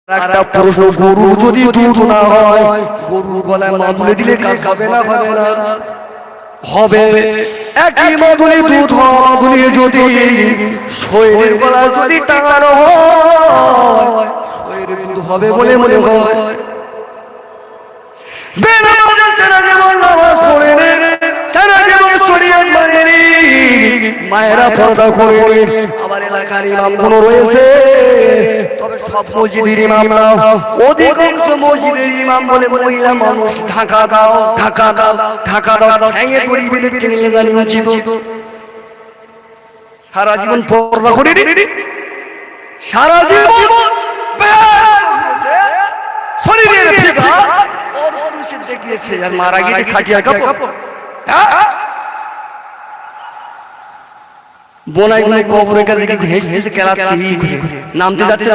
একটা প্রশ্ন, গরু যদি দুধ না হয়, গরুর গলায় মাদুলি দিলে কাজ হবে না হবে না? হবে। একই মাদুলি দুধ হওয়া মাদুলি যদি শরীরের গলায় যদি টাঙানো হয়, শরীরে দুধ হবে বলে মনে হয়? বেনামাজে সারা জীবন নামাজ পড়ে নে, সারা জীবন শরীয়ত মানে নি, মায়েরা পর্দা করে নি, আবার এলাকার ইমামগুলো রয়েছে, তবে সব মসজিদের ইমাম না, অধিকাংশ মসজিদের ইমাম বলে মহিলা মানুষ ঢাকা দাও ঢাকা দাও ঢাকা দাও, ঠ্যাঙে দড়ি বেঁধে টেনে জানি উচিত। সারা জীবন পর্দা করে নি, সারা জীবন শরীরের ফিকা দেখিয়েছে, আর মারা গেছে খাটিয়া কাপড়। বোনাই কবরের কাছে হেসে খেলাচ্ছি, নামতে যাচ্ছে